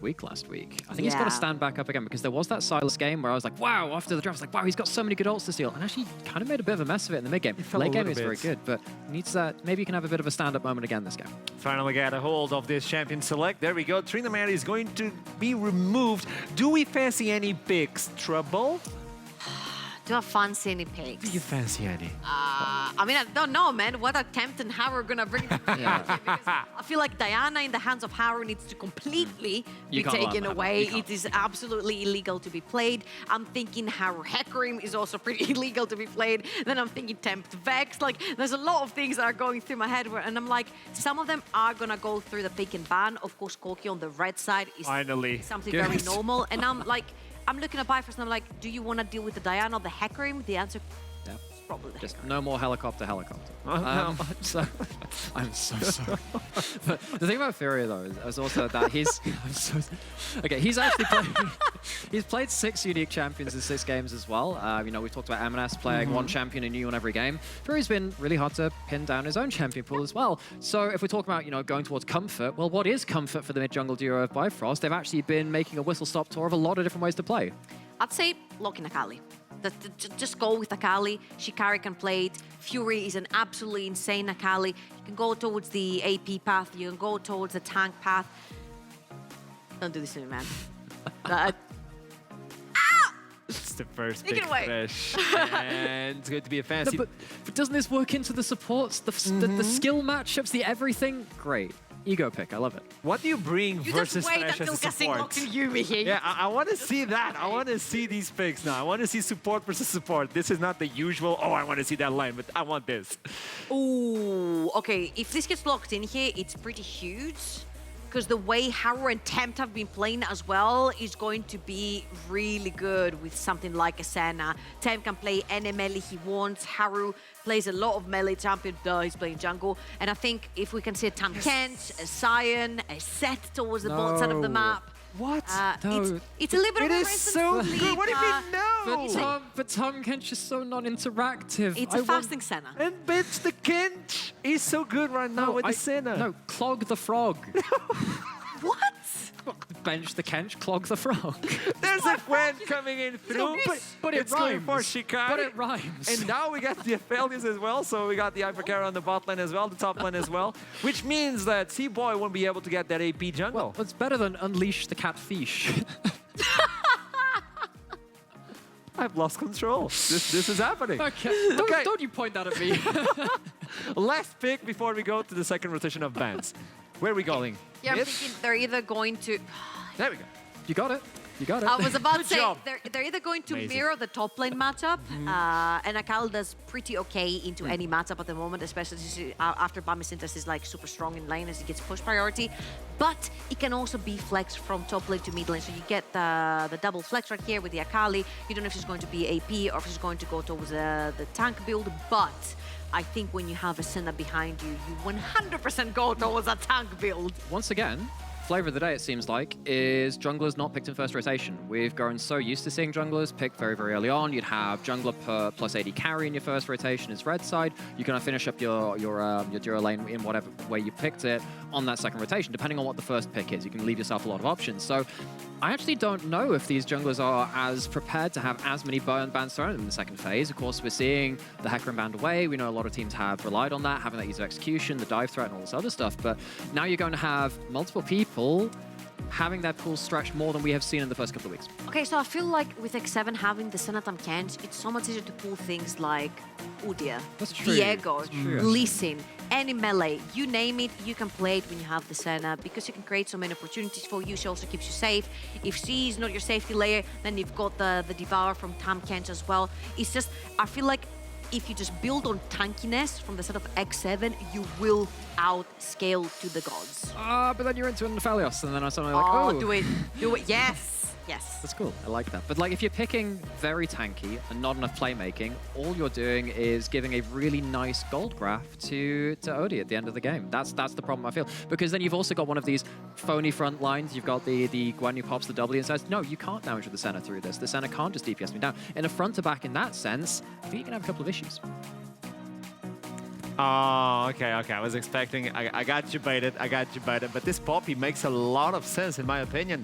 week last week. I think he's got to stand back up again because there was that Silas game where I was like, wow, after the draft, I was like, wow, he's got so many good ults to steal. And actually kind of made a bit of a mess of it in the mid game. Late game is very good, but needs that. Maybe you can have a bit of a stand-up moment again this game. Finally get a hold of this champion select. There we go. Trinaman is going to be removed. Do we fancy any picks? Trouble? Do I fancy any picks? Do you fancy any? I mean, I don't know, man. What are Tempt and Haru gonna bring to the market? Because I feel like Diana in the hands of Haru needs to completely be taken away. It is absolutely illegal to be played. I'm thinking Haru Hecarim is also pretty illegal to be played. Then I'm thinking Tempt Vex. Like, there's a lot of things that are going through my head, and I'm like, some of them are gonna go through the pick and ban. Of course, Koki on the red side is something very normal. And I'm like, I'm looking at Bifrost and I'm like, do you want to deal with the Diana or the Hecarim? The answer is probably the Just Hecarim. no more helicopter. I'm so sorry. But the thing about Furia though is also that he's he's actually he's played 6 unique champions in 6 games as well. You know, we talked about M&S playing one champion and new one every game. Furia's been really hard to pin down his own champion pool as well. So if we talk about, you know, going towards comfort, well, what is comfort for the mid jungle duo of Bifrost? They've actually been making a whistle-stop tour of a lot of different ways to play. I'd say lock in Akali. Just go with Akali. Shikari can play it. Fury is an absolutely insane Akali. You can go towards the AP path. You can go towards the tank path. Don't do this to me, man. It's the first Take big it away. fish. And it's going to be a fancy... No, but doesn't this work into the supports, the skill matchups, the everything? Great. Ego pick, I love it. What do you bring versus just wait Thresh until as a support? locks in Yumi here. Yeah, I want to see that. I want to see these picks now. I want to see support versus support. This is not the usual, oh, I want to see that line, but I want this. Ooh, okay. If this gets locked in here, it's pretty huge. Because the way Haru and Tempt have been playing as well is going to be really good with something like a Senna. Tempt can play any melee he wants. Haru plays a lot of melee champion, he's playing jungle. And I think if we can see a Tam Kench, a Sion, a Set towards the bottom side of the map. What? It's a little bit of a It is so good. What do you mean no? But Tom Kench is so non-interactive. It's a fasting Senna. And bitch, the Kench is so good right now with the Senna. No, clog the frog. What? Bench the Kench, clog the frog. There's a Gwen coming in through, but it it's going rhymes. for Shikari. But it rhymes. And now we got the Aphelios as well, so we got the Hypercarry on the bot lane as well, the top lane as well, which means that C-Boy won't be able to get that AP jungle. Well, it's better than unleash the catfish. I've lost control. This is happening. Okay. Don't you point that at me. Last pick before we go to the second rotation of bans. Where are we going? Yeah, I'm thinking they're either going to... There we go. You got it. You got it. I was about to say, job. they're either going to mirror the top lane matchup, and Akali does pretty okay into any matchup at the moment, especially after Bamisyntas is like super strong in lane as he gets push priority. But it can also be flexed from top lane to mid lane, so you get the double flex right here with the Akali. You don't know if she's going to be AP or if she's going to go towards the tank build, but I think when you have a Senna behind you, you 100% go towards a tank build. Once again, flavor of the day, it seems like, is junglers not picked in first rotation. We've grown so used to seeing junglers picked very, very early on. You'd have jungler per plus 80 carry in your first rotation as red side. You can finish up your duo lane in whatever way you picked it on that second rotation, depending on what the first pick is. You can leave yourself a lot of options. So I actually don't know if these junglers are as prepared to have as many bans thrown in the second phase. Of course, we're seeing the Hecarim banned away. We know a lot of teams have relied on that, having that ease of execution, the dive threat, and all this other stuff. But now you're going to have multiple people having their pool stretched more than we have seen in the first couple of weeks. Okay, so I feel like with X7 having the Senna Tam Kench, it's so much easier to pull things like Udyr, Diego, Lee Sin, any melee, you name it, you can play it when you have the Senna because you can create so many opportunities for you. She also keeps you safe. If she's not your safety layer, then you've got the Devour from Tam Kench as well. It's just, I feel like if you just build on tankiness from the set of X7, you will outscale to the gods. But then you're into an Aphelios, and then I'm suddenly like, oh. Do it, yes. Yes. That's cool. I like that. But like, if you're picking very tanky and not enough playmaking, all you're doing is giving a really nice gold graph to Odie at the end of the game. That's the problem, I feel. Because then you've also got one of these phony front lines. You've got the Gwen who pops the W and says, no, you can't damage with the Senna through this. The Senna can't just DPS me down. In a front to back in that sense, I think you can have a couple of issues. Oh, okay. I was expecting, I got you baited, but this Poppy makes a lot of sense in my opinion.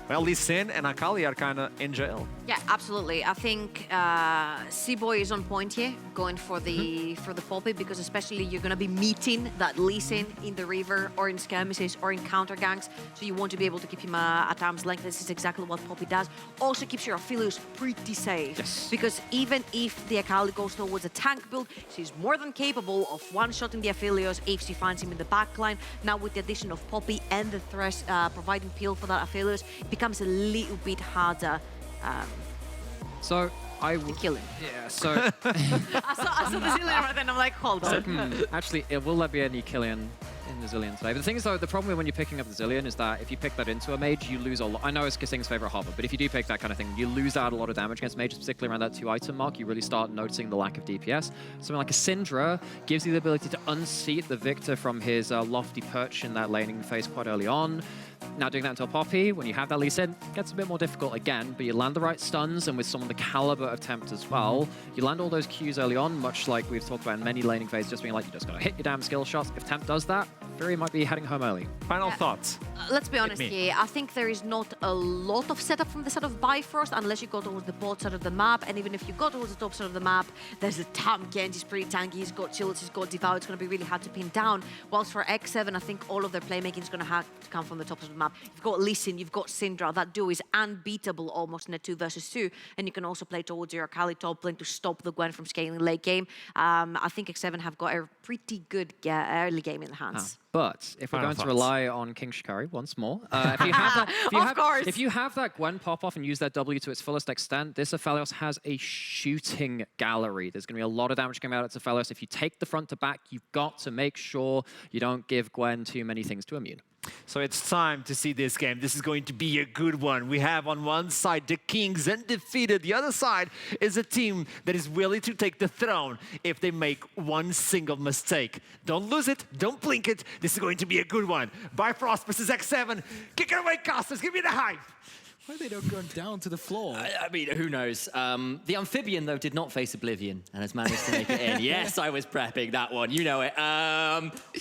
Well, Lee Sin and Akali are kind of in jail. Yeah, absolutely. I think C-Boy is on point here, going for the Poppy, because especially you're going to be meeting that Lee Sin in the river or in skirmishes or in counter ganks, so you want to be able to keep him at arm's length. This is exactly what Poppy does. Also keeps your Aphelios pretty safe, because even if the Akali goes towards a tank build, she's more than capable of one-shotting the Aphelios if she finds him in the backline. Now with the addition of Poppy and the Thresh providing peel for that Aphelios, it becomes a little bit harder So I to kill him. Yeah, so I saw the Zillion right then, I'm like, hold on. actually, will there be any Killian in the Zillion today? But the thing is, though, the problem when you're picking up the Zillion is that if you pick that into a mage, you lose a lot. I know it's Kissing's favorite hopper, but if you do pick that kind of thing, you lose out a lot of damage against mages, particularly around that 2-item mark. You really start noticing the lack of DPS. Something like a Syndra gives you the ability to unseat the Victor from his lofty perch in that laning phase quite early on. Now doing that until Poppy, when you have that Lee Sin, it gets a bit more difficult again, but you land the right stuns, and with some of the caliber of Tempt as well, you land all those Qs early on, much like we've talked about in many laning phases, just being like, you just gotta hit your damn skill shots. If Tempt does that, Fury might be heading home early. Final thoughts? Let's be honest here. I think there is not a lot of setup from the side of Bifrost unless you go towards the bot side of the map, and even if you go towards the top side of the map, there's a Tam Genji's pretty tanky, he's got shields, he's got Devour, it's gonna be really hard to pin down. Whilst for X7, I think all of their playmaking is gonna have to come from the top of the map. You've got Lee Sin, you've got Syndra. That duo is unbeatable almost in a 2 versus 2. And you can also play towards your Akali top lane to stop the Gwen from scaling late game. I think X7 have got a pretty good early game in the hands. But if we're going to rely on King Shikari once more, if you have that Gwen pop off and use that W to its fullest extent, this Aphelios has a shooting gallery. There's going to be a lot of damage coming out of Aphelios. If you take the front to back, you've got to make sure you don't give Gwen too many things to immune. So it's time to see this game. This is going to be a good one. We have on one side the Kings undefeated. The other side is a team that is willing to take the throne if they make one single mistake. Don't lose it. Don't blink it. This is going to be a good one. Bifrost versus X7. Kick it away, Costas. Give me the hype. Why are they not going down to the floor? I mean, who knows? The Amphibian, though, did not face Oblivion and has managed to make it in. Yes, I was prepping that one. You know it.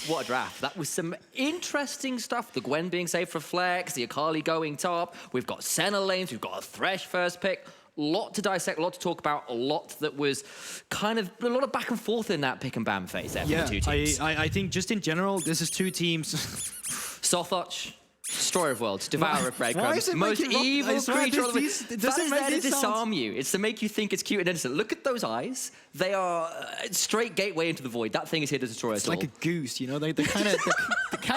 What a draft. That was some interesting stuff. The Gwen being saved for Flex, the Akali going top. We've got Senna lanes. We've got a Thresh first pick. A lot to dissect, a lot to talk about, a lot that was kind of a lot of back and forth in that pick and ban phase there for the two teams. I think just in general, this is two teams. Sothotch. Destroyer of worlds, devourer of breadcrumbs, most evil creature on the That is there to disarm you. It's to make you think it's cute and innocent. Look at those eyes. They are a straight gateway into the void. That thing is here to destroy us It's all. like a goose, you know? They're kind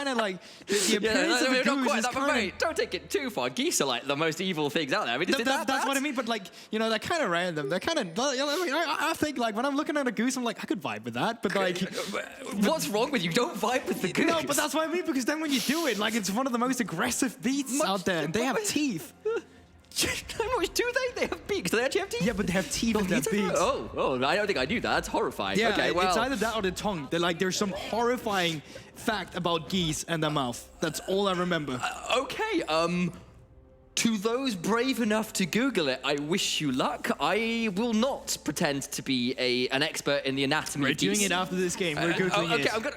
of like... The appearance of a goose is kind of... Don't take it too far. Geese are like the most evil things out there. I mean, That's what I mean, but like, you know, they're kind of random. They're kind of... I think like when I'm looking at a goose, I'm like, I could vibe with that, but like... What's wrong with you? Don't vibe with the goose. No, but that's what I mean, because then when you do it, like, it's one of the most aggressive beasts out there, and they have teeth. How much do they? They have beaks. Do they actually have teeth? Yeah, but they have teeth in their beaks. Oh, I don't think I knew that. That's horrifying. Yeah, okay, well. It's either that or the tongue. There's some horrifying fact about geese and their mouth. That's all I remember. Okay, to those brave enough to Google it, I wish you luck. I will not pretend to be an expert in the anatomy of geese. We're doing it after this game. We're Googling it. Okay,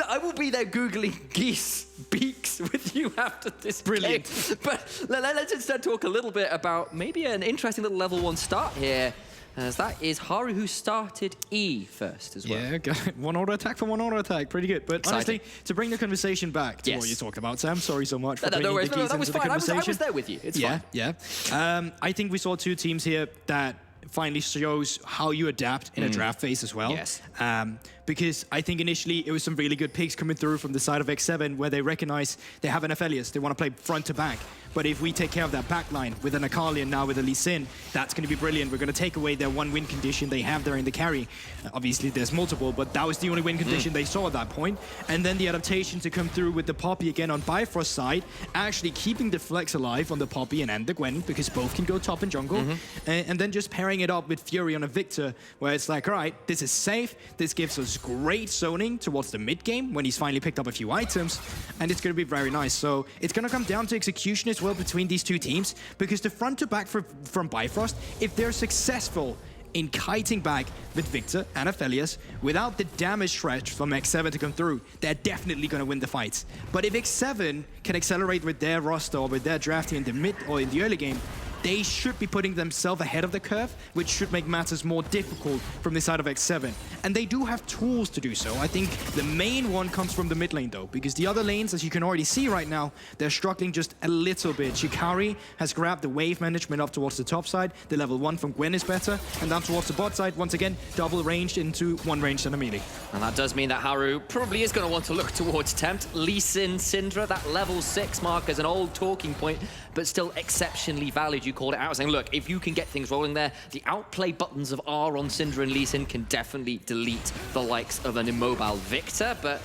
I will be there Googling geese beaks with you after this Brilliant. game. But let's instead talk a little bit about maybe an interesting little level 1 start here. As that is Haru, who started E first as well. Yeah, got it. One auto attack for one auto attack. Pretty good. But Exciting. honestly, to bring the conversation back to what you talked about, Sam, sorry so much for bringing the geese into the conversation. I was there with you. It's fine. Yeah. I think we saw two teams here that finally shows how you adapt in a draft phase as well. Yes. Because I think initially it was some really good picks coming through from the side of X7 where they recognize they have an Aphelios. They want to play front to back. But if we take care of that back line with an Akali and now with a Lee Sin, that's going to be brilliant. We're going to take away their one win condition they have there in the carry. Obviously, there's multiple, but that was the only win condition they saw at that point. And then the adaptation to come through with the Poppy again on Bifrost's side, actually keeping the flex alive on the Poppy and the Gwen, because both can go top and jungle. And then just pairing it up with Fury on a Victor, where it's like, all right, this is safe. This gives us great zoning towards the mid game when he's finally picked up a few items. And it's going to be very nice. So it's going to come down to execution as well between these two teams, because the front to back from Bifrost, if they're successful in kiting back with Victor and Aphelios without the damage threat from X7 to come through, they're definitely going to win the fights. But if X7 can accelerate with their roster or with their drafting in the mid or in the early game, they should be putting themselves ahead of the curve, which should make matters more difficult from the side of X7. And they do have tools to do so. I think the main one comes from the mid lane though, because the other lanes, as you can already see right now, they're struggling just a little bit. Shikari has grabbed the wave management up towards the top side. The level 1 from Gwen is better. And down towards the bot side, once again, double ranged into one ranged and a melee. And that does mean that Haru probably is going to want to look towards Tempt. Lee Sin, Syndra, that level 6 mark is an old talking point, but still exceptionally valid. You called it out, saying, look, if you can get things rolling there, the outplay buttons of R on Syndra and Lee Sin can definitely delete the likes of an immobile Victor, but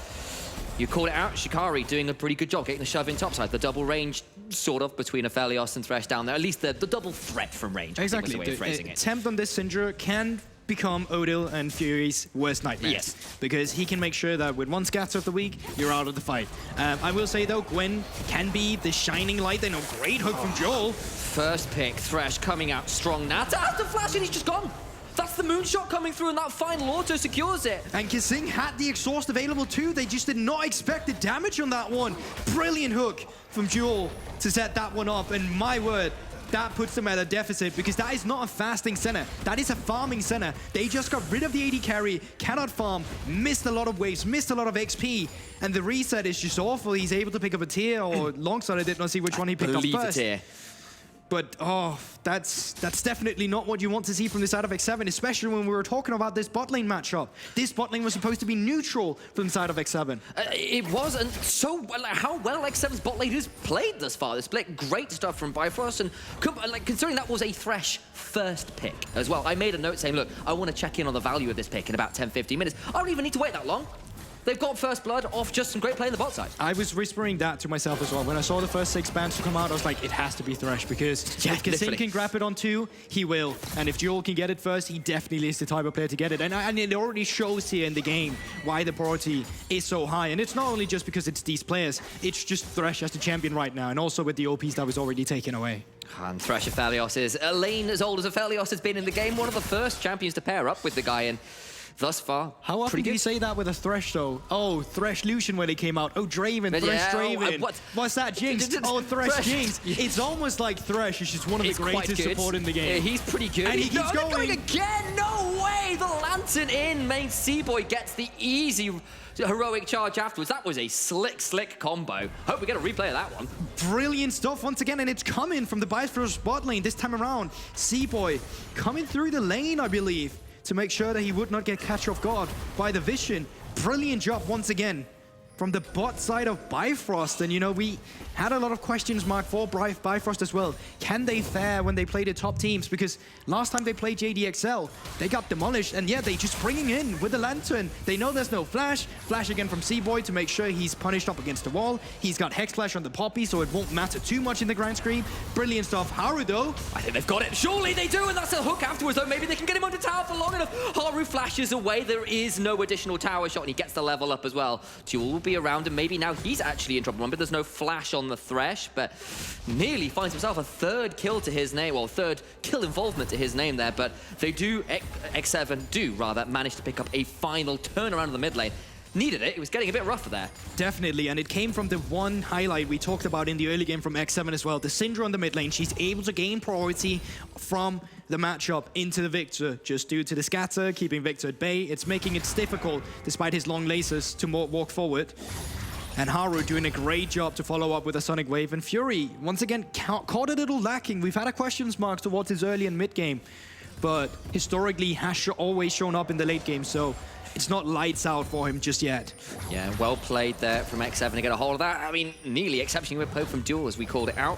you called it out. Shikari doing a pretty good job getting the shove in topside. The double range, sort of, between Aphelios and Thresh down there. At least the double threat from range. Exactly. I think was the way of phrasing it. Tempt on this Syndra can become Odil and Fury's worst nightmares. Yes. Because he can make sure that with one scatter of the week, you're out of the fight. I will say though, Gwen can be the shining light. They know great hook from Joel. First pick, Thresh coming out strong now. That's the flash and he's just gone. That's the moonshot coming through and that final auto secures it. And Kising had the exhaust available too. They just did not expect the damage on that one. Brilliant hook from Joel to set that one up. And my word, that puts them at a deficit because that is not a fasting center. That is a farming center. They just got rid of the AD carry, cannot farm, missed a lot of waves, missed a lot of XP, and the reset is just awful. He's able to pick up a tier, or Longside, I did not see which one he picked up first. But, oh, that's definitely not what you want to see from the side of X7, especially when we were talking about this bot lane matchup. This bot lane was supposed to be neutral from the side of X7. It was, and so how well X7's bot lane has played thus far. They split great stuff from Bifrost, and considering that was a Thresh first pick as well. I made a note saying, look, I want to check in on the value of this pick in about 10-15 minutes. I don't even need to wait that long. They've got first blood off just some great play on the bot side. I was whispering that to myself as well. When I saw the first 6 bans come out, I was like, it has to be Thresh, because if Kising can grab it on 2, he will. And if Joel can get it first, he definitely is the type of player to get it. And it already shows here in the game why the priority is so high. And it's not only just because it's these players, it's just Thresh as the champion right now, and also with the OPs that was already taken away. And Thresh Aphelios is a lane as old as Aphelios has been in the game, one of the first champions to pair up with the guy, and thus far, how often do you say that with a Thresh, though? Oh, Thresh Lucian when he came out. Oh, Draven, Thresh Draven. What's that, Jinx? Oh, Thresh Jinx. It's almost like Thresh is just one of the greatest support in the game. Yeah, he's pretty good. And he keeps going again. No way! The Lantern in. Main C-Boy gets the easy heroic charge afterwards. That was a slick combo. Hope we get a replay of that one. Brilliant stuff once again, and it's coming from the Bifrost bot lane this time around. C-Boy coming through the lane, I believe, to make sure that he would not get catch off guard by the vision. Brilliant job once again from the bot side of Bifrost. And, you know, we had a lot of questions marked for Bifrost as well. Can they fare when they play the top teams? Because last time they played JDXL, they got demolished. And yeah, they just bringing in with the Lantern. They know there's no flash. Flash again from C-Boy to make sure he's punished up against the wall. He's got Hex Flash on the Poppy, so it won't matter too much in the grand screen. Brilliant stuff. Haru, though. I think they've got it. Surely they do, and that's a hook afterwards, though. Maybe they can get him onto tower for long enough. Haru flashes away. There is no additional tower shot, and he gets the level up as well. Jewel will be around, and maybe now he's actually in trouble. Remember, there's no flash on the Thresh, but nearly finds himself a third kill to his name, well, third kill involvement to his name there, but they do, X7 do rather, manage to pick up a final turnaround in the mid lane. Needed it. It was getting a bit rougher there. Definitely, and it came from the one highlight we talked about in the early game from X7 as well. The Syndra on the mid lane, she's able to gain priority from the matchup into the Victor, just due to the scatter, keeping Victor at bay. It's making it difficult, despite his long lasers, to walk forward. And Haru doing a great job to follow up with a Sonic Wave. And Fury, once again, caught a little lacking. We've had a questions mark towards his early and mid game, but historically has always shown up in the late game, so it's not lights out for him just yet. Yeah, well played there from X7 to get a hold of that. I mean, nearly exceptionally well played from Duel, as we called it out.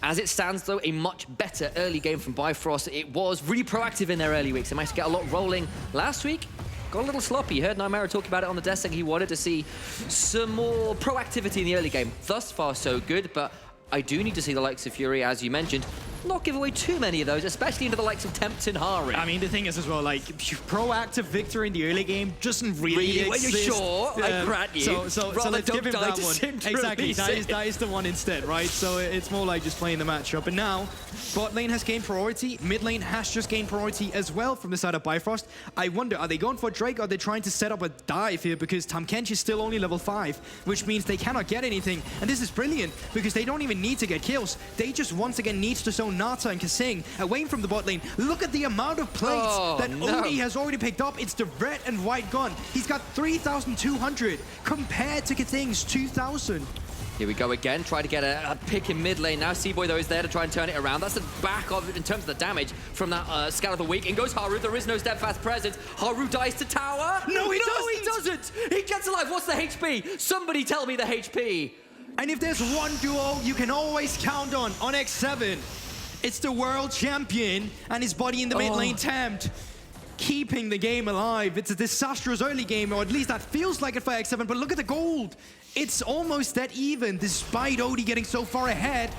As it stands, though, a much better early game from Bifrost. It was really proactive in their early weeks. They managed to get a lot rolling last week. Got a little sloppy. You heard Nightmare talk about it on the desk, saying he wanted to see some more proactivity in the early game. Thus far, so good, but I do need to see the likes of Fury, as you mentioned, not give away too many of those, especially into the likes of Tempt and Haru. I mean, the thing is as well, like, proactive victory in the early game doesn't really When you're exist. sure, I grant you. So Rather let's give him don't die that to one. Syndra Exactly, release that is the one instead, right? So it's more like just playing the matchup. And now, bot lane has gained priority, mid lane has just gained priority as well from the side of Bifrost. I wonder, are they going for Drake, or are they trying to set up a dive here? Because Tahm Kench is still only level 5, which means they cannot get anything. And this is brilliant, because they don't even need to get kills. They just once again need to zone Nata and Kasing away from the bot lane. Look at the amount of plates that Odie has already picked up. It's the red and white gun. He's got 3,200 compared to Kasing's 2,000. Here we go again, try to get a pick in mid lane. Now C-Boy, though, is there to try and turn it around. That's the back of it in terms of the damage from that Scout of the Week. In goes Haru, there is no steadfast presence. Haru dies to tower. No, he doesn't! He gets alive, what's the HP? Somebody tell me the HP. And if there's one duo you can always count on X7, it's the world champion and his body in the mid lane Tempt, keeping the game alive. It's a disastrous early game, or at least that feels like it for X7, but look at the gold. It's almost that even, despite Odie getting so far ahead.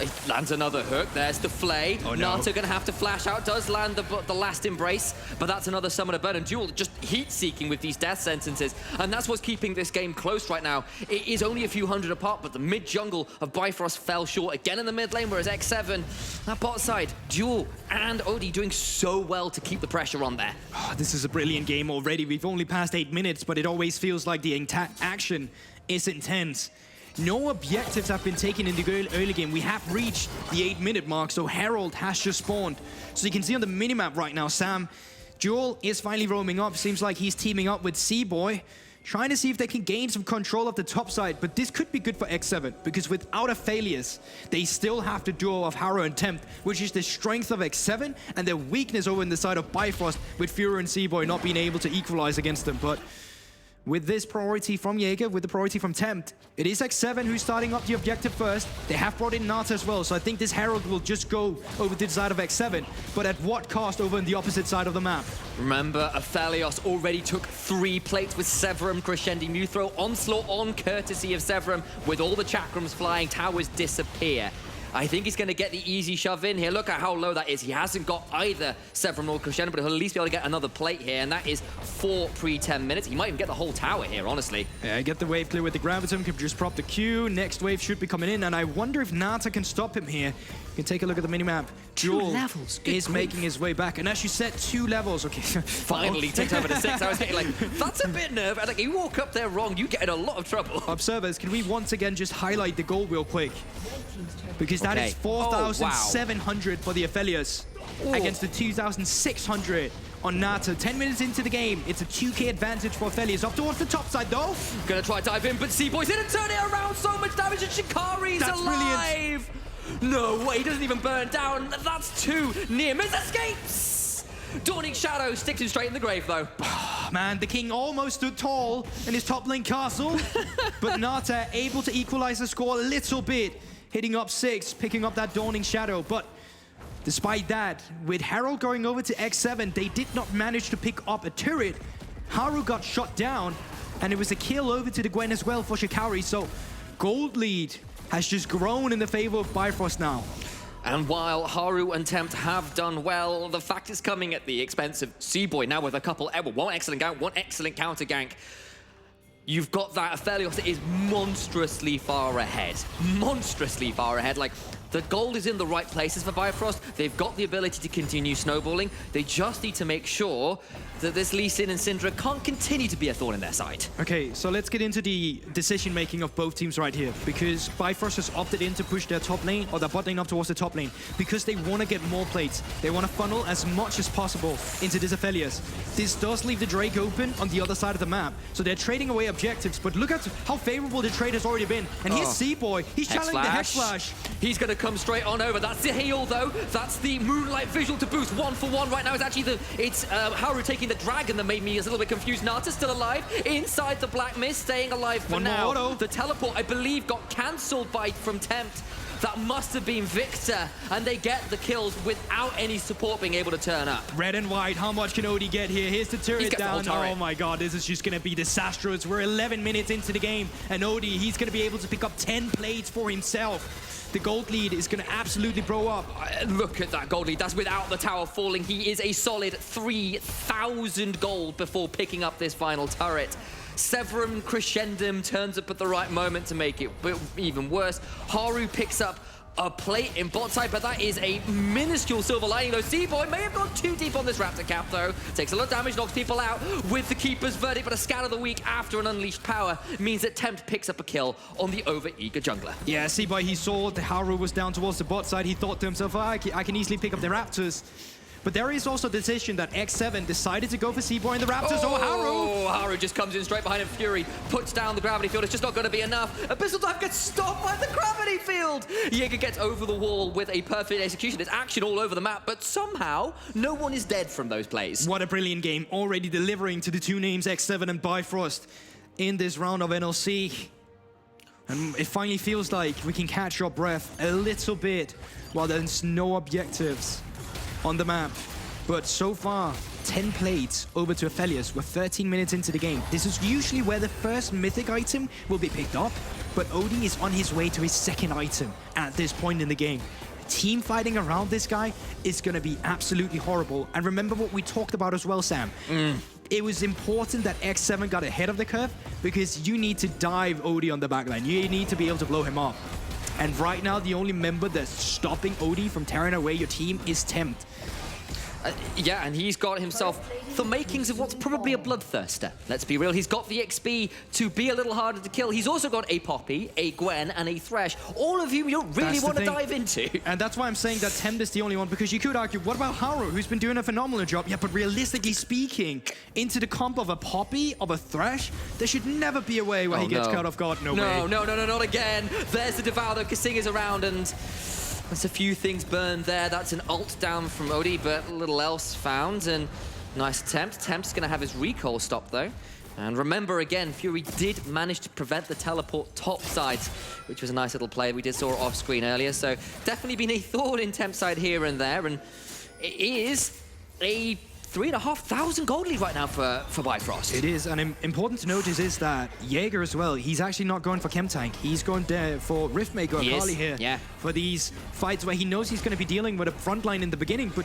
He lands another hook. There's the Flay. Oh, no. Nata gonna have to flash out. Does land the last embrace, but that's another summoner burn. And Duel just heat-seeking with these death sentences. And that's what's keeping this game close right now. It is only a few hundred apart, but the mid-jungle of Bifrost fell short again in the mid lane, whereas X7, that bot side, Duel and Odie doing so well to keep the pressure on there. Oh, this is a brilliant game already. We've only passed 8 minutes, but it always feels like the action is intense. No objectives have been taken in the early game. We have reached the 8-minute mark, so Herald has just spawned. So you can see on the minimap right now, Sam, Joel is finally roaming up. Seems like he's teaming up with C-Boy, trying to see if they can gain some control of the top side. But this could be good for X7, because without Aphelios, they still have the duo of Haru and Tempt, which is the strength of X7 and their weakness over in the side of Bifrost, with Fury and C-Boy not being able to equalize against them. But with this priority from Jaeger, with the priority from Tempt, it is X7 who's starting up the objective first. They have brought in Nata as well, so I think this Herald will just go over to the side of X7, but at what cost over on the opposite side of the map? Remember, Aphelios already took 3 plates with Severum, Crescendi Muthro, Onslaught on courtesy of Severum. With all the chakrams flying, towers disappear. I think he's going to get the easy shove in here. Look at how low that is. He hasn't got either Severum or Crescendo, but he'll at least be able to get another plate here, and that is 4 pre-10 minutes. He might even get the whole tower here, honestly. Yeah, get the wave clear with the Gravitum, can just prop the Q. Next wave should be coming in, and I wonder if Nata can stop him here. You can take a look at the minimap. Jewel is making his way back, and as you said, 2 levels. Okay. Finally takes over to 6. I was getting like, that's a bit nerve. Like, you walk up there wrong, you get in a lot of trouble. Observers, can we once again just highlight the goal real quick? Because that is 4,700 for the Aphelios against the 2,600 on Nata. 10 minutes into the game, it's a 2k advantage for Aphelios. Up towards the top side though. Gonna try to dive in, but C-Boy's in and turn it around. So much damage, and Shikari's alive. Brilliant. No way, he doesn't even burn down. That's 2 near-miss escapes. Dawning Shadow sticks him straight in the grave though. Man, the king almost stood tall in his top lane castle, but Nata able to equalize the score a little bit, hitting up 6, picking up that Dawning Shadow. But despite that, with Herald going over to X7, they did not manage to pick up a turret. Haru got shot down, and it was a kill over to the Gwen as well for Shikari. So gold lead has just grown in the favor of Bifrost now. And while Haru and Tempt have done well, the fact is coming at the expense of C-Boy now with a couple, one excellent gank, one excellent counter gank. You've got that Aphelios that is monstrously far ahead. Monstrously far ahead. Like, the gold is in the right places for Bifrost. They've got the ability to continue snowballing. They just need to make sure that this Lee Sin and Syndra can't continue to be a thorn in their side. Okay, so let's get into the decision-making of both teams right here, because Bifrost has opted in to push their top lane, or their bot lane up towards the top lane, because they want to get more plates. They want to funnel as much as possible into this Aphelios. This does leave the Drake open on the other side of the map, so they're trading away objectives, but look at how favorable the trade has already been. And here's C-Boy, he's channeling the Hex Flash. He's going to come straight on over. That's the heal, though. That's the Moonlight Visual to boost 1-for-1 right now. It's actually Haru taking the dragon that made me a little bit confused. Nata's still alive inside the Black Mist, staying alive for now. Auto. The teleport, I believe, got cancelled from Tempt. That must have been Victor, and they get the kills without any support being able to turn up. Red and white, how much can Odie get here? Here's the turret down. The whole turret. Oh my god, this is just going to be disastrous. We're 11 minutes into the game, and Odie, he's going to be able to pick up 10 plates for himself. the gold lead is going to absolutely blow up. Look at that gold lead. That's without the tower falling. He is a solid 3,000 gold before picking up this final turret. Severum Crescendum turns up at the right moment to make it even worse. Haru picks up a plate in bot side, but that is a minuscule silver lining, though. C-Boy may have gone too deep on this Raptor cap, though. Takes a lot of damage, knocks people out with the Keeper's Verdict, but a scan of the week after an unleashed power means that Tempt picks up a kill on the over-eager jungler. Yeah, C-Boy, he saw the Haru was down towards the bot side. He thought to himself, oh, I can easily pick up the Raptors. But there is also the decision that X7 decided to go for C-Boy and the Raptors. Oh, Haru just comes in straight behind him. Fury puts down the gravity field. It's just not going to be enough. Abyssal Dive gets stopped by the gravity field. Jaeger gets over the wall with a perfect execution. It's action all over the map, but somehow no one is dead from those plays. What a brilliant game. Already delivering to the two names, X7 and Bifrost, in this round of NLC. And it finally feels like we can catch our breath a little bit while there's no objectives on the map. But so far, 10 plates over to Aphelios. We're 13 minutes into the game. This is usually where the first mythic item will be picked up, but Odie is on his way to his second item at this point in the game. Team fighting around this guy is going to be absolutely horrible. And remember what we talked about as well, Sam. It was important that X7 got ahead of the curve because you need to dive Odie on the backline. You need to be able to blow him up. And right now, the only member that's stopping Odie from tearing away your team is Tempt. Yeah, and he's got himself the makings of what's probably a bloodthirster. Let's be real, he's got the XP to be a little harder to kill. He's also got a Poppy, a Gwen, and a Thresh. All of you don't really want to dive into. And that's why I'm saying that Tempt is the only one, because you could argue, what about Haru, who's been doing a phenomenal job? Yeah, but realistically speaking, into the comp of a Poppy, of a Thresh, there should never be a way where he gets caught off guard. No way. No, not again. There's the Devour, though. Kasing is around, and there's a few things burned there. That's an ult down from Odie, but little else found, and nice attempt. Tempt's going to have his recall stopped, though. And remember, again, Fury did manage to prevent the teleport top side, which was a nice little play. We did saw it off screen earlier, so definitely been a thorn in Tempt side here and there, and it is a 3,500 gold lead right now for Bifrost. It is, and important to notice is that Jaeger as well, he's actually not going for Chem Tank. He's going there for Riftmaker Akali here for these fights where he knows he's going to be dealing with a front line in the beginning, but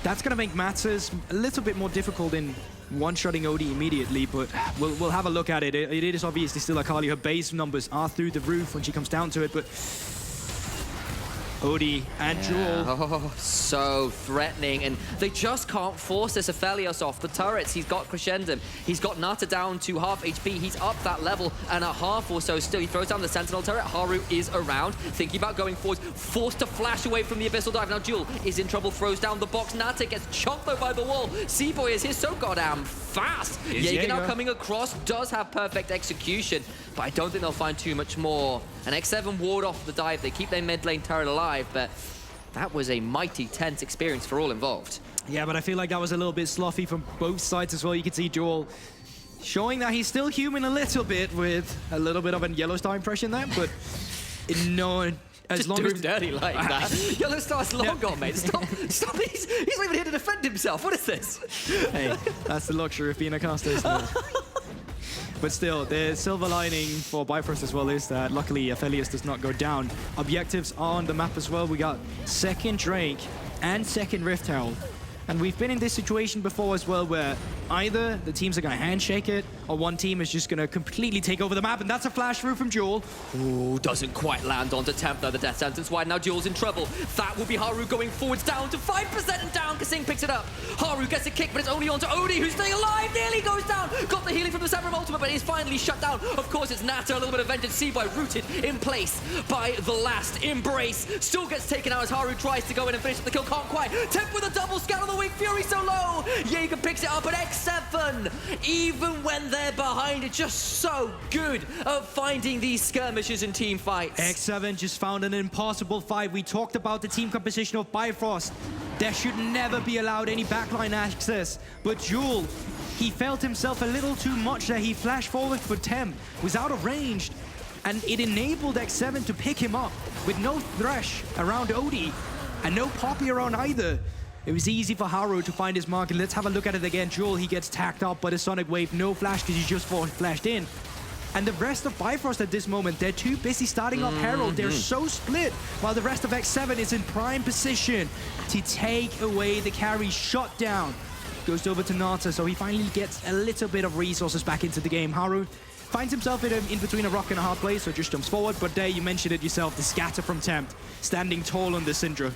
that's going to make matters a little bit more difficult in one-shotting Odie immediately, but we'll have a look at it. It is obviously still Akali. Her base numbers are through the roof when she comes down to it, but Odie and Jewel. Oh, so threatening, and they just can't force this Aphelios off the turrets. He's got Crescendum, he's got Nata down to half HP, he's up that level, and at half or so still, he throws down the Sentinel turret. Haru is around, thinking about going forward, forced to flash away from the Abyssal Dive. Now Jewel is in trouble, throws down the box. Nata gets chopped though by the wall. C-Boy is here so goddamn fast. Jaeger now coming across, does have perfect execution, but I don't think they'll find too much more. And X7 ward off the dive, they keep their mid lane turret alive, but that was a mighty tense experience for all involved. Yeah, but I feel like that was a little bit sloppy from both sides as well. You can see Joel showing that he's still human a little bit with a little bit of a Yellow Star impression there, but no, as long as dirty like that. Yellow Star's long gone, mate. Stop. He's not even here to defend himself. What is this? Hey, that's the luxury of being a caster, isn't it? But still, the silver lining for Bifrost as well is that luckily Aphelios does not go down. Objectives are on the map as well. We got second Drake and second Rift Herald. And we've been in this situation before as well, where either the teams are going to handshake it, or one team is just going to completely take over the map, and that's a flash through from Jewel. Ooh, doesn't quite land onto Tempt, though. The death sentence wide. Now Jewel's in trouble. That will be Haru going forwards, down to 5% and down. Kasing picks it up. Haru gets a kick, but it's only onto Odie, who's staying alive. Nearly goes down. Got the healing from the Severum ultimate, but he's finally shut down. Of course, it's Nata. A little bit of vengeance. C-Boy rooted in place by the last embrace. Still gets taken out as Haru tries to go in and finish the kill. Can't quite. Tempt with a double scan of the weak. Fury so low. Jaeger picks it up at X7. Even when they're behind, it's just so good at finding these skirmishes and team fights. X7 just found an impossible fight. We talked about the team composition of Bifrost. There should never be allowed any backline access. But Jewel, he felt himself a little too much there. He flashed forward for Tempt, was out of range, and it enabled X7 to pick him up with no Thresh around Odie and no Poppy around either. It was easy for Haru to find his mark, and let's have a look at it again. Jewel, he gets tacked up by the Sonic Wave. No flash because he just flashed in. And the rest of Bifrost at this moment, they're too busy starting up Herald. They're so split, while the rest of X7 is in prime position to take away the carry. Shut down. Goes over to Nata, so he finally gets a little bit of resources back into the game. Haru finds himself in between a rock and a hard place, so just jumps forward. But there, you mentioned it yourself, the scatter from Tempt, standing tall on the Syndra.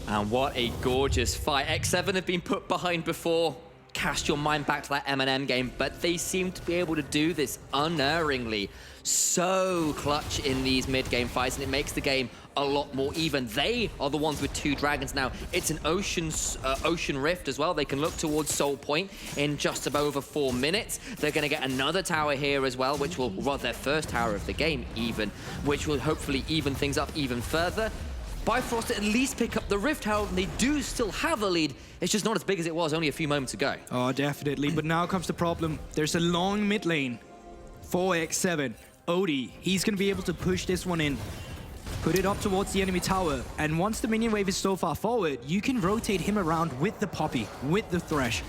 And what a gorgeous fight. X7 have been put behind before. Cast your mind back to that M&M game, but they seem to be able to do this unerringly. So clutch in these mid-game fights, and it makes the game a lot more even. They are the ones with 2 dragons now. It's an ocean rift as well. They can look towards Soul Point in just about over 4 minutes. They're going to get another tower here as well, which will, well, their first tower of the game even, which will hopefully even things up even further. Bifrost at least pick up the Rift, however, they do still have a lead. It's just not as big as it was only a few moments ago. Oh, definitely. But now comes the problem. There's a long mid lane for X7. Odie, he's going to be able to push this one in, put it up towards the enemy tower. And once the minion wave is so far forward, you can rotate him around with the Poppy, with the Thresh,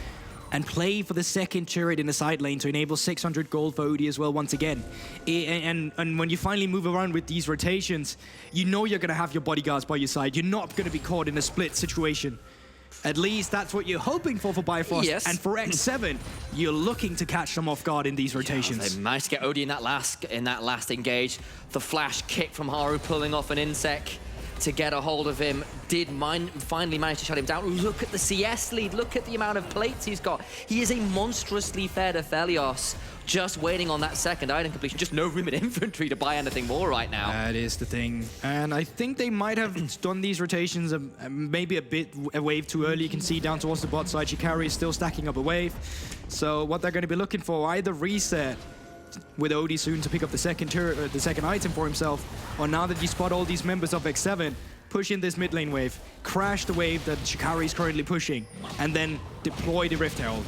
and play for the second turret in the side lane to enable 600 gold for Odie as well once again. And when you finally move around with these rotations, you know you're going to have your bodyguards by your side. You're not going to be caught in a split situation. At least that's what you're hoping for Bifrost. Yes. And for X7, you're looking to catch them off guard in these rotations. Yeah, they managed to get Odie in that last engage. The flash kick from Haru pulling off an insec to get a hold of him. Finally manage to shut him down. Look at the CS lead. Look at the amount of plates he's got. He is a monstrously fair Aphelios. Just waiting on that second item completion. Just no room in inventory to buy anything more right now. That is the thing. And I think they might have done these rotations maybe a wave too early. You can see down towards the bot side, Shikari is still stacking up a wave. So what they're going to be looking for, either reset with Odie soon to pick up the second item for himself, or now that you spot all these members of X7, push in this mid lane wave, crash the wave that Shikari is currently pushing, and then deploy the Rift Herald.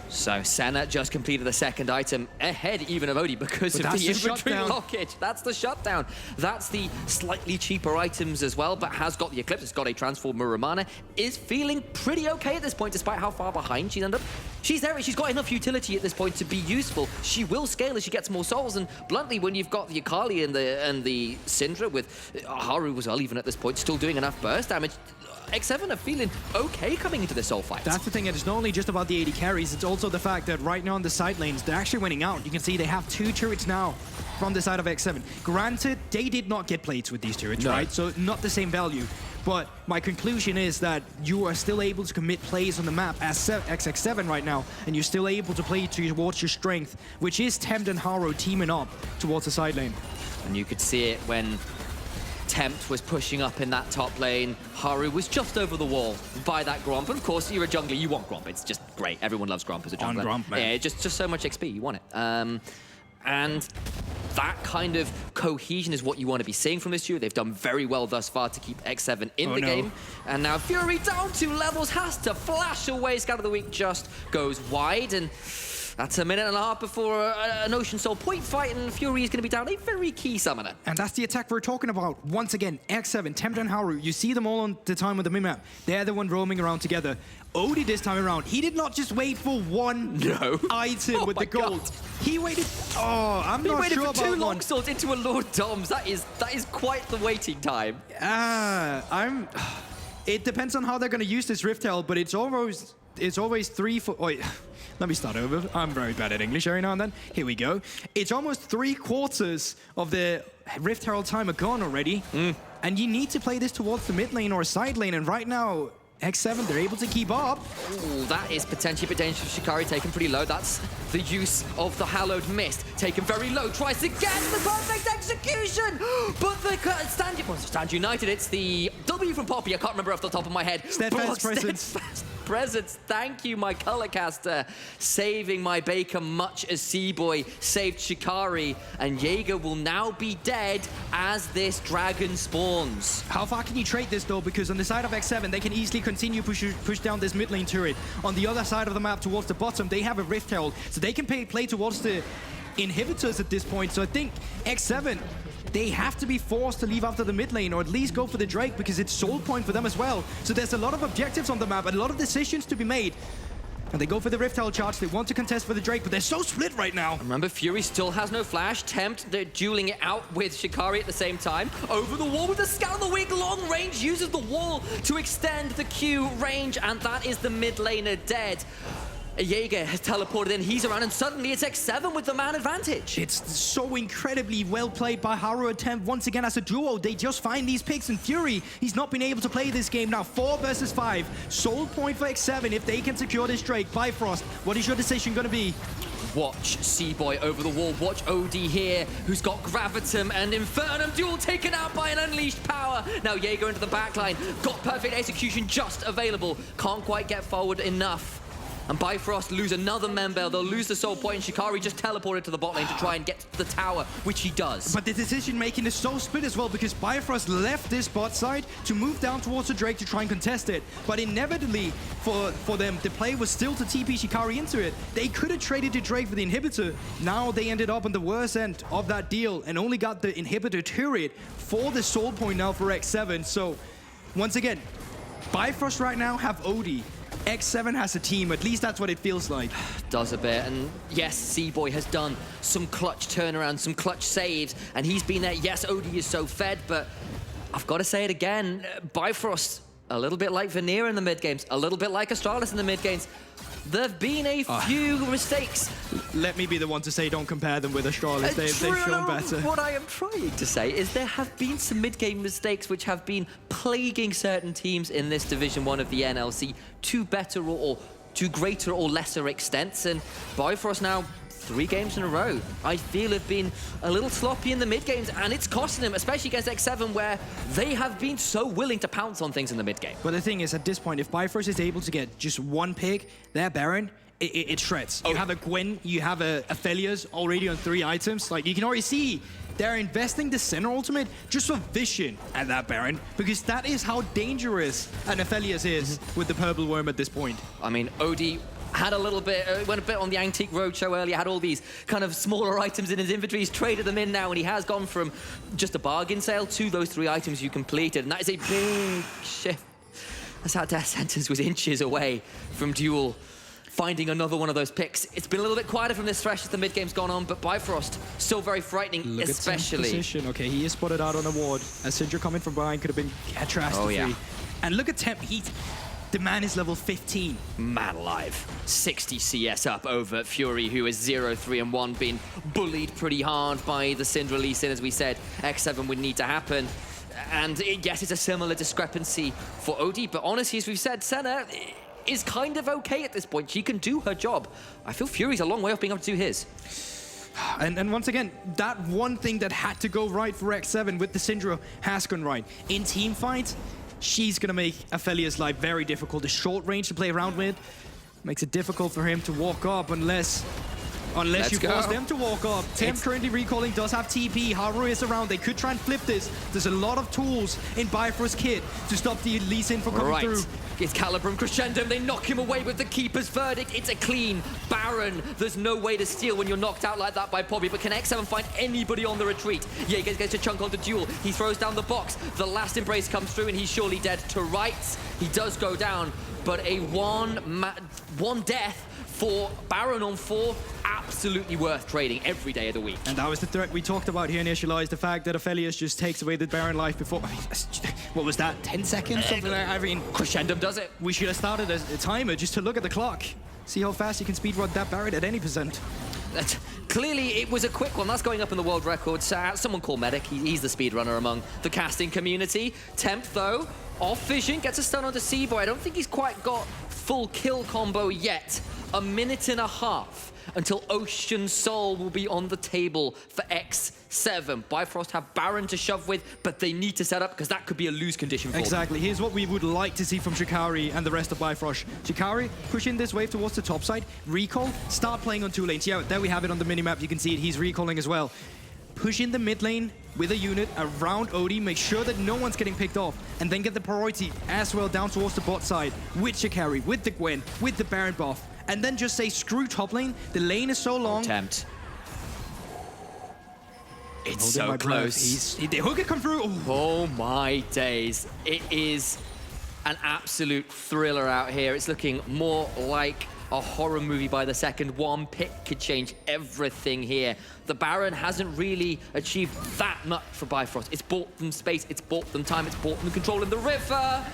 So Senna just completed the second item ahead even of Odie because of the inventory blockage. That's the shutdown. That's the slightly cheaper items as well, but has got the Eclipse. It's got a Transform Muramana. Is feeling pretty okay at this point, despite how far behind she's ended up. She's there. She's got enough utility at this point to be useful. She will scale as she gets more souls. And bluntly, when you've got the Akali and the Syndra with Haru as well, even at this point, still doing enough burst damage, X7 are feeling okay coming into this soul fight. That's the thing, and it's not only just about the AD carries, it's also the fact that right now on the side lanes, they're actually winning out. You can see they have 2 turrets now from the side of X7. Granted, they did not get plates with these turrets, right? So not the same value. But my conclusion is that you are still able to commit plays on the map as XX7 right now, and you're still able to play towards your strength, which is Tempt and Haro teaming up towards the side lane. And you could see it when Tempt was pushing up in that top lane. Haru was just over the wall by that Gromp. And of course, you're a jungler, you want Gromp. It's just great. Everyone loves Gromp as a jungler. On Gromp, man. Yeah, just so much XP, you want it. And that kind of cohesion is what you want to be seeing from this duo. They've done very well thus far to keep X7 in the game. And now Fury down 2 levels, has to flash away. Scout of the Week just goes wide, and that's a minute and a half before an Ocean Soul Point fight, and Fury is going to be down a very key summoner. And that's the attack we're talking about. Once again, X7, Tempt and Haru, you see them all on the time with the minmap. They're the one roaming around together. Odie this time around, he did not just wait for one item with the gold. God. He waited, I'm not sure about 2 long swords into a Lord Doms. That is quite the waiting time. It depends on how they're going to use this Rift Herald, but it's always 3 for... Oh, let me start over. I'm very bad at English every now and then. Here we go. It's almost 3/4 of the Rift Herald time are gone already. And you need to play this towards the mid lane or side lane. And right now, X7, they're able to keep up. Ooh, that is potentially a bit dangerous. Shikari taken pretty low. That's the use of the Hallowed Mist. Taken very low. Tries to get the perfect execution. But the Stand United. It's the W from Poppy. I can't remember off the top of my head. Steadfast Presence. Steadfast Presence. Thank you, my color caster. Saving my Baker much as Seaboy saved Shikari. And Jaeger will now be dead as this dragon spawns. How far can you trade this though? Because on the side of X7, they can easily continue push down this mid lane turret. On the other side of the map towards the bottom, they have a Rift Herald. So they can play towards the inhibitors at this point. So I think X7, they have to be forced to leave after the mid lane, or at least go for the Drake, because it's soul point for them as well. So there's a lot of objectives on the map and a lot of decisions to be made. and they go for the Rift Herald charge. They want to contest for the Drake, but they're so split right now. Remember, Fury still has no flash. Tempt, they're dueling it out with Shikari at the same time. Over the wall with the Scout on the wing, long range, uses the wall to extend the Q range, and that is the mid laner dead. Jaeger has teleported in, he's around, and suddenly it's X7 with the man advantage. It's so incredibly well played by Haru Attempt. Once again, as a duo, they just find these picks, and Fury, he's not been able to play this game now. 4 versus 5. Soul point for X7 if they can secure this Drake. Bifrost, what is your decision going to be? Watch C-Boy over the wall. Watch OD here, who's got Gravitum and Infernum duel taken out by an unleashed power. Now Jaeger into the backline. Got perfect execution just available. Can't quite get forward enough. And Bifrost lose another member. They'll lose the soul point, and Shikari just teleported to the bot lane to try and get to the tower, which he does. But the decision making is so split as well, because Bifrost left this bot side to move down towards the Drake to try and contest it. But inevitably, for them, the play was still to TP Shikari into it. They could have traded to Drake for the inhibitor. Now they ended up on the worst end of that deal and only got the inhibitor turret for the soul point now for X7. So, once again, Bifrost right now have OD. X7 has a team, at least that's what it feels like. Does a bit, and yes, C-Boy has done some clutch turnarounds, some clutch saves, and he's been there. Yes, OD is so fed, but I've got to say it again, Bifrost, a little bit like Veneer in the mid-games, a little bit like Astralis in the mid-games. There've been a few mistakes. Let me be the one to say don't compare them with Astralis. They've shown better. What I am trying to say is there have been some mid-game mistakes which have been plaguing certain teams in this Division 1 of the NLC to better or to greater or lesser extents. And Bifrost now 3 games in a row, I feel, have been a little sloppy in the mid-games, and it's costing them, especially against X7, where they have been so willing to pounce on things in the mid-game. But the thing is, at this point, if Bifrost is able to get just 1 pick, their Baron, it shreds. You have a Gwen, you have a Aphelios already on 3 items. Like, you can already see they're investing the center ultimate just for vision at that Baron, because that is how dangerous an Aphelios is with the Purple Worm at this point. I mean, OD had a little bit, went a bit on the Antique Roadshow earlier, had all these kind of smaller items in his inventory. He's traded them in now, and he has gone from just a bargain sale to those 3 items you completed, and that is a big shift. That's how Death Sentence was inches away from Duel finding another one of those picks. It's been a little bit quieter from this Thresh as the mid-game's gone on, but Bifrost, still very frightening, Look especially. At position. Okay, he is spotted out on a ward. A Syndra coming from behind could have been catastrophe. Oh, yeah. And look at Temp, the man is level 15. Man alive. 60 CS up over Fury, who is 0-3-1, being bullied pretty hard by the Syndra Lee Sin, as we said. X7 would need to happen. And yes, it's a similar discrepancy for OD, but honestly, as we've said, Senna is kind of okay at this point. She can do her job. I feel Fury's a long way off being able to do his. And once again, that one thing that had to go right for X7 with the Syndra has gone right. In team fights, she's going to make Aphelios' life very difficult. The short range to play around with makes it difficult for him to walk up unless you force them to walk up. Temp currently recalling, does have TP. Haru is around. They could try and flip this. There's a lot of tools in Bifrost's kit to stop the Lee Sin from coming through. It's Calibrum Crescendum. They knock him away with the Keeper's Verdict. It's a clean Baron. There's no way to steal when you're knocked out like that by Poppy. But can X7 find anybody on the retreat? Jaeger gets a chunk onto Duel. He throws down the box. The last embrace comes through, and he's surely dead. To rights, he does go down. But a one death for Baron on 4, absolutely worth trading every day of the week. And that was the threat we talked about here initialized, the fact that Aphelios just takes away the Baron life before. I mean, what was that, 10 seconds? Something like that. I mean, Crescendum does it. We should have started a timer just to look at the clock. See how fast you can speedrun that Baron at any percent. Clearly, it was a quick one. That's going up in the world records. Someone call Medic. He's the speedrunner among the casting community. Temp, though, off vision, gets a stun onto C-Boy. I don't think he's quite got full kill combo yet. A minute and a half until Ocean Soul will be on the table for X7. Bifrost have Baron to shove with, but they need to set up because that could be a lose condition for Exactly. Here's what we would like to see from Shikari and the rest of Bifrost. Shikari, push in this wave towards the top side. Recall, start playing on 2 lanes. Yeah, there we have it on the minimap. You can see it. He's recalling as well. Push in the mid lane with a unit around OD, make sure that no one's getting picked off, and then get the priority as well down towards the bot side with Shikari, with the Gwen, with the Baron buff, and then just say, screw top lane, the lane is so long. Tempt. It's so close. The hooker come through. Oh my days. It is an absolute thriller out here. It's looking more like a horror movie by the second. One pick could change everything here. The Baron hasn't really achieved that much for Bifrost. It's bought them space, it's bought them time, it's bought them control in the river.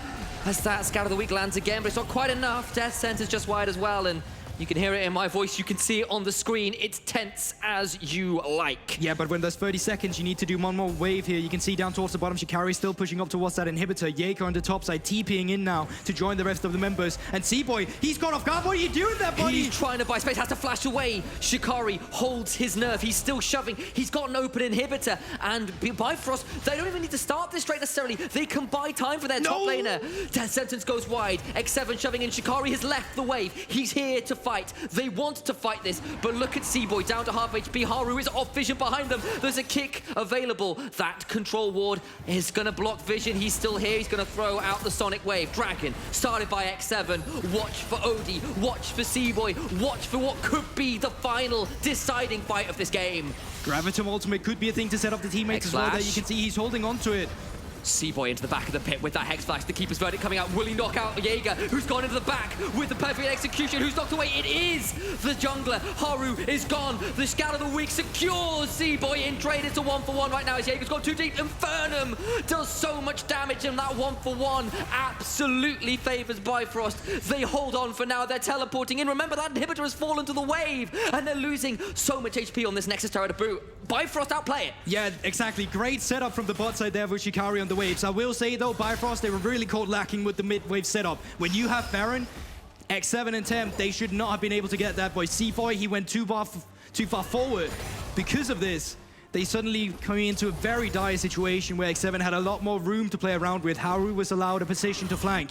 As that Scout of the Week lands again, but it's not quite enough. Death Sentence just wide as well, and you can hear it in my voice, you can see it on the screen. It's tense as you like. Yeah, but when there's 30 seconds, you need to do one more wave here. You can see down towards the bottom, Shikari still pushing up towards that inhibitor. Jaeger on the top side, TPing in now to join the rest of the members. And C-Boy, he's got off guard. What are you doing there, buddy? He's trying to buy space, has to flash away. Shikari holds his nerve. He's still shoving. He's got an open inhibitor. And Bifrost, they don't even need to start this straight necessarily. They can buy time for their top laner. Death Sentence goes wide. X7 shoving in. Shikari has left the wave. He's here to fight. They want to fight this, but look at C-Boy down to half HP. Haru is off vision behind them. There's a kick available. That control ward is going to block vision. He's still here. He's going to throw out the Sonic Wave. Dragon started by X7. Watch for Odie. Watch for C-Boy. Watch for what could be the final deciding fight of this game. Gravitum Ultimate could be a thing to set up the teammates as well. There you can see he's holding on to it. C-Boy into the back of the pit with that Hex Flash. The Keeper's Verdict coming out. Will he knock out Jaeger, who's gone into the back with the perfect execution? Who's knocked away? It is the jungler. Haru is gone. The Scout of the Week secures C-Boy in trade. It's a 1-for-1 right now as Jaeger's gone too deep. Infernum does so much damage, and that 1-for-1 absolutely favors Bifrost. They hold on for now. They're teleporting in. Remember, that inhibitor has fallen to the wave, and they're losing so much HP on this Nexus Tower to boot. Bifrost outplay it. Yeah, exactly. Great setup from the bot side there with Shikari on the waves. I will say though, Bifrost, they were really caught lacking with the mid-wave setup. When you have Baron, X7 and Temp, they should not have been able to get that boy. C4, he went too far forward. Because of this, they suddenly coming into a very dire situation where X7 had a lot more room to play around with. Haru was allowed a position to flank.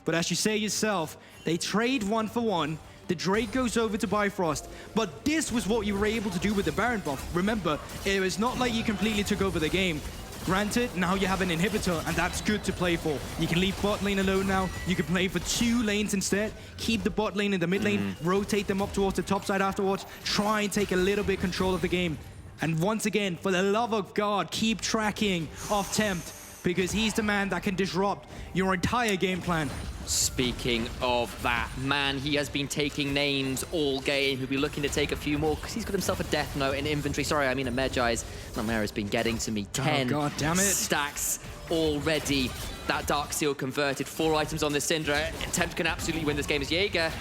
But as you say yourself, they trade 1-for-1. The Drake goes over to Bifrost, but this was what you were able to do with the Baron buff. Remember, it was not like you completely took over the game. Granted, now you have an inhibitor, and that's good to play for. You can leave bot lane alone now. You can play for 2 lanes instead. Keep the bot lane and the mid lane, rotate them up towards the top side afterwards. Try and take a little bit control of the game. And once again, for the love of God, keep tracking off Tempt, because he's the man that can disrupt your entire game plan. Speaking of that, man, he has been taking names all game. He'll be looking to take a few more because he's got himself a death note in inventory. Sorry, I mean a Medjai's. Nightmare has been getting to me. 10 God damn it. stacks already. That Dark Seal converted. 4 items on the Syndra. Tempt can absolutely win this game as Jaeger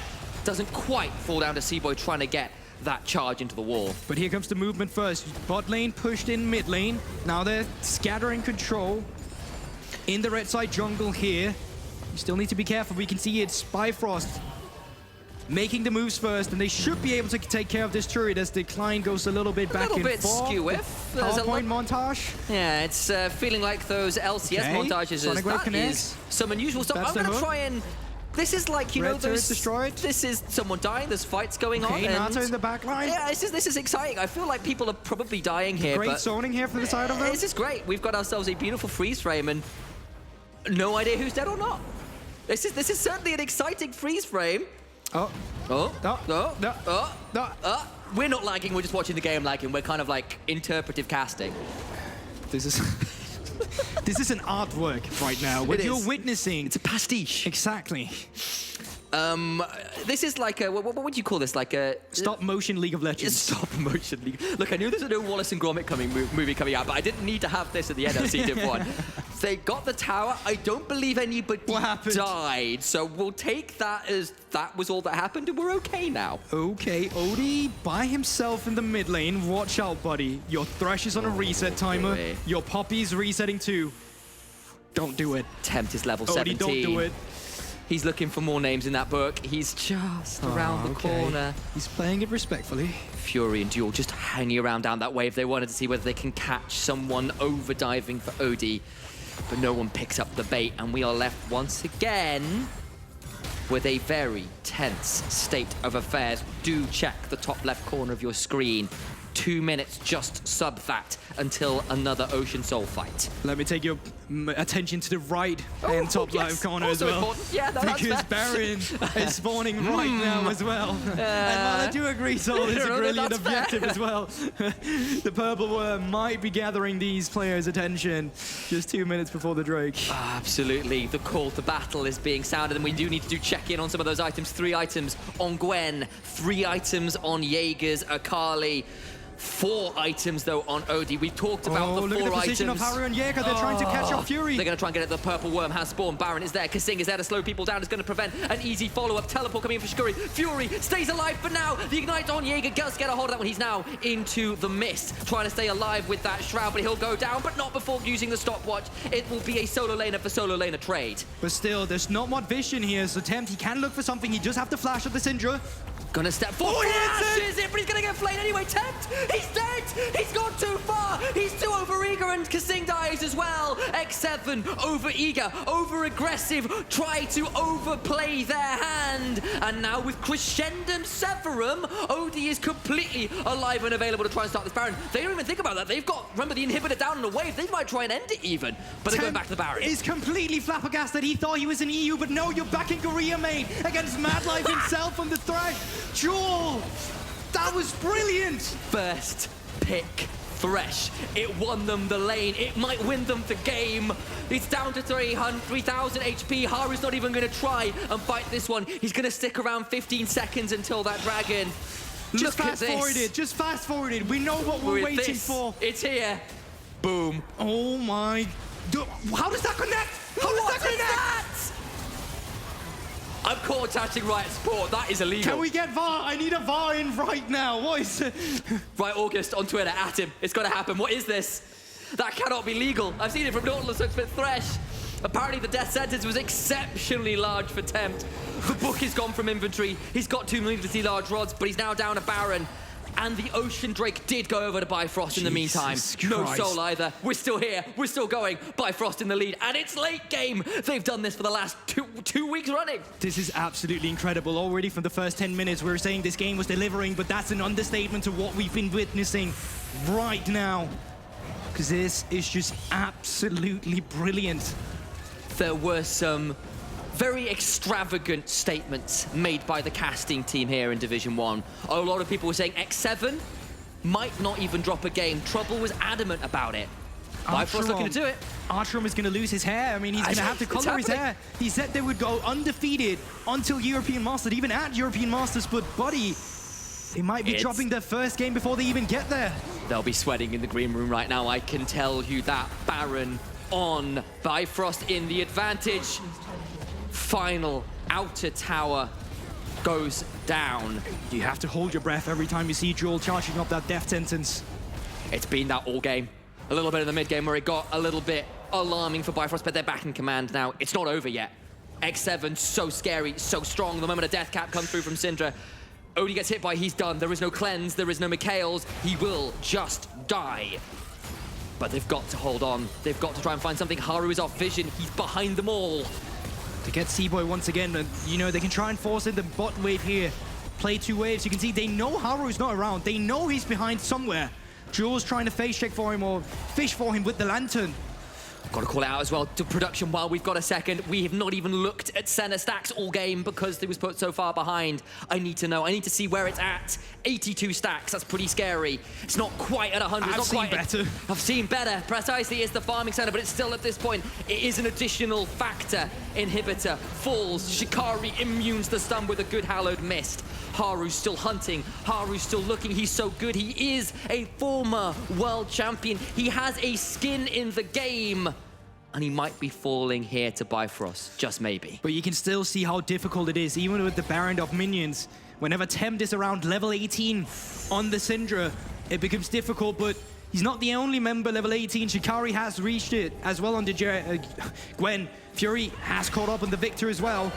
doesn't quite fall down to C-Boy trying to get that charge into the wall. But here comes the movement first. Bot lane pushed in mid lane. Now they're scattering control in the red side jungle here. You still need to be careful. We can see it's Bifrost making the moves first, and they should be able to take care of this turret as the Decline goes a little bit back and forth. A little bit skew-if. PowerPoint montage. Yeah, it's feeling like those LCS montages. Sonic Wave That connects. is some unusual stuff. That's I'm going the to hook. try and... This is like, you Red know, turret's destroyed. This is someone dying, there's fights going on. Okay, and Nato in the back line. Yeah, this is exciting. I feel like people are probably dying here. Great but zoning here from the side of them. This is great. We've got ourselves a beautiful freeze frame and no idea who's dead or not. This is certainly an exciting freeze frame. Oh. Oh, No. no, No. no. We're not lagging, we're just watching the game lagging. We're kind of like interpretive casting. This is this is an artwork right now. What It you're is. witnessing. It's a pastiche. Exactly. This is like a, what would you call this? Like a... Stop motion League of Legends. Stop motion league. Look, I knew there's a new Wallace and Gromit movie coming out, but I didn't need to have this at the NLC Div 1. They got the tower. I don't believe anybody What happened? died, so we'll take that as that was all that happened, and we're okay now. Okay, Odie by himself in the mid lane. Watch out, buddy. Your Thresh is on a reset timer. boy. Your Poppy's resetting too. Don't do it. Tempt is level Odie, 17. don't do it. He's looking for more names in that book. He's just around the Okay. corner. He's playing it respectfully. Fury and Duel just hanging around down that wave. They wanted to see whether they can catch someone overdiving for Odie, but no one picks up the bait, and we are left once again with a very tense state of affairs. Do check the top left corner of your screen. 2 minutes, just sub that until another Ocean Soul fight. Let me take your attention to the right and top left corner as well. Important. Yeah, no, that's because fair. Baron is spawning right now as well. And while I do agree, Sol is a brilliant objective as well. The purple worm might be gathering these players' attention just 2 minutes before the Drake. Absolutely, the call to battle is being sounded, and we do need to do check-in on some of those items. 3 items on Gwen, 3 items on Jaeger's Akali. 4 items, though, on Odie. We talked about the 4 look at the position items. of Haru and Jaeger. They're trying to catch up Fury. They're going to try and get it. The purple worm has spawned. Baron is there. Kasing is there to slow people down. It's going to prevent an easy follow-up. Teleport coming in for Shikori. Fury stays alive for now. The Ignite on Jaeger does get a hold of that one. He's now into the mist, trying to stay alive with that Shroud, but he'll go down, but not before using the stopwatch. It will be a solo laner for solo laner trade. But still, there's not much vision here, so Tempt, he can look for something. He does have the flash of the Syndra. Gonna step forward. he hits Flashes it, but he's gonna get flayed anyway. Tempt, he's dead. He's gone too far. He's too over eager, and Kasing dies as well. X7 over eager, over aggressive, try to overplay their hand. And now with Crescendum Severum, Odie is completely alive and available to try and start this Baron. They don't even think about that. They've got, remember, the inhibitor down in a wave. They might try and end it even, but they're going back to the Baron. Is completely flabbergasted. He thought he was in EU, but no, you're back in Korea, mate, against Mad Life himself from the Thresh. Jewel, that was brilliant. First pick Thresh. It won them the lane. It might win them the game. It's down to 3,000 HP. Haru's not even going to try and fight this one. He's going to stick around 15 seconds until that dragon. Just fast forwarded. Just fast forwarded. We know what we're waiting for. It's here. Boom. Oh my. How does that connect? How does that connect? I'm caught touching Riot Sport. That is illegal. Can we get VAR? I need a VAR in right now. What is it? Right, August on Twitter, at him. It's got to happen. What is this? That cannot be legal. I've seen it from Nautilus with Thresh. Apparently the death sentence was exceptionally large for Tempt. The book is gone from inventory. He's got 2 needlessly large rods, but he's now down a Baron. And the Ocean Drake did go over to Bifrost in the meantime. No Soul either. We're still here. We're still going. Bifrost in the lead. And it's late game. They've done this for the last two weeks running. This is absolutely incredible. Already from the first 10 minutes, we were saying this game was delivering, but that's an understatement to what we've been witnessing right now. Because this is just absolutely brilliant. There were some very extravagant statements made by the casting team here in Division 1. A lot of people were saying X7 might not even drop a game. Trouble was adamant about it. Bifrost looking to do it. Artrum is going to lose his hair. I mean, he's going to have to color his hair. He said they would go undefeated until European Masters, even at European Masters, but buddy, they might be dropping their first game before they even get there. They'll be sweating in the green room right now, I can tell you that. Baron on, Bifrost in the advantage. Final outer tower goes down. You have to hold your breath every time you see Jewel charging up that death sentence. It's been that all game. A little bit in the mid game where it got a little bit alarming for Bifrost, but they're back in command now. It's not over yet. X7, so scary, so strong. The moment a death cap comes through from Syndra, Odie gets hit by, he's done. There is no cleanse, there is no Mikhails. He will just die. But they've got to hold on. They've got to try and find something. Haru is off vision. He's behind them all. To get C-Boy once again, and you know, they can try and force in the bot wave here. Play 2 waves. You can see they know Haru's not around. They know he's behind somewhere. Jewel's trying to face check for him or fish for him with the lantern. Got to call it out as well to production while we've got a second. We have not even looked at center stacks all game because it was put so far behind. I need to know. I need to see where it's at. 82 stacks. That's pretty scary. It's not quite at 100. I've seen better. I've seen better. Precisely is the farming center, but it's still at this point. It is an additional factor. Inhibitor falls. Shikari immunes the stun with a good hallowed mist. Haru's still hunting. Haru's still looking. He's so good. He is a former world champion. He has a skin in the game. And he might be falling here to Bifrost, just maybe. But you can still see how difficult it is, even with the Baron of minions. Whenever Tempt is around level 18 on the Syndra, it becomes difficult, but he's not the only member level 18. Shikari has reached it as well on the Gwen. Fury has caught up on the Victor as well.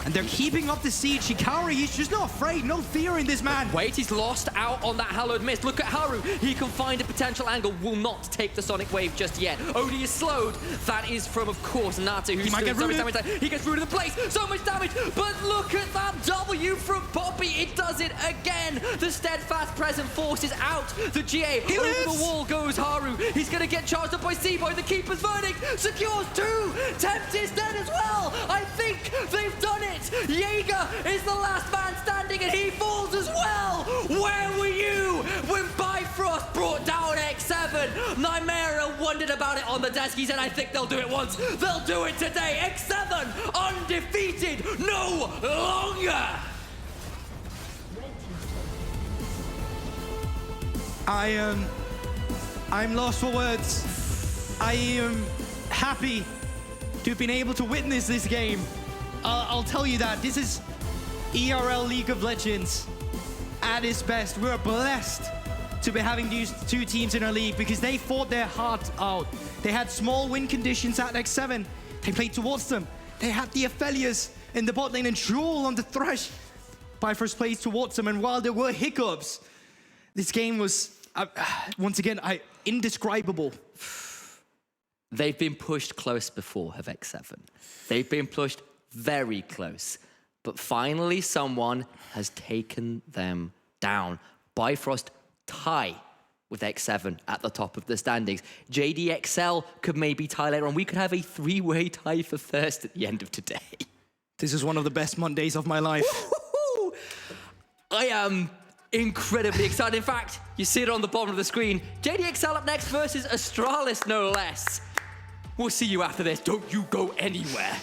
And they're keeping up the siege. Hikaru, he's just not afraid. No fear in this man. Wait, he's lost out on that hallowed mist. Look at Haru. He can find a potential angle. Will not take the Sonic Wave just yet. Odie is slowed. That is from, of course, Natu, who's might doing get so much rooted. damage. He gets rooted in place. So much damage. But look at that W from Poppy. It does it again. The steadfast present force is out. The GA He over lives. the wall goes Haru. He's going to get charged up by C-Boy. The Keeper's verdict secures 2. Tempt is dead as well. I think they've done it. Jaeger is the last man standing and he falls as well. Where were you when Bifrost brought down X7? Nymera wondered about it on the desk. He said, I think they'll do it once. They'll do it today. X7 undefeated no longer. I'm lost for words. I am happy to have been able to witness this game. I'll tell you that. This is ERL League of Legends at its best. We're blessed to be having these two teams in our league because they fought their heart out. They had small win conditions at X7. They played towards them. They had the Aphelios in the bot lane and Jewel on the Thresh. Bifrost plays towards them, and while there were hiccups, this game was, once again, indescribable. They've been pushed close before, have X7. They've been pushed very close. But finally, someone has taken them down. Bifrost tie with X7 at the top of the standings. JDXL could maybe tie later on. We could have a 3-way tie for first at the end of today. This is one of the best Mondays of my life. I am incredibly excited. In fact, you see it on the bottom of the screen. JDXL up next versus Astralis, no less. We'll see you after this. Don't you go anywhere.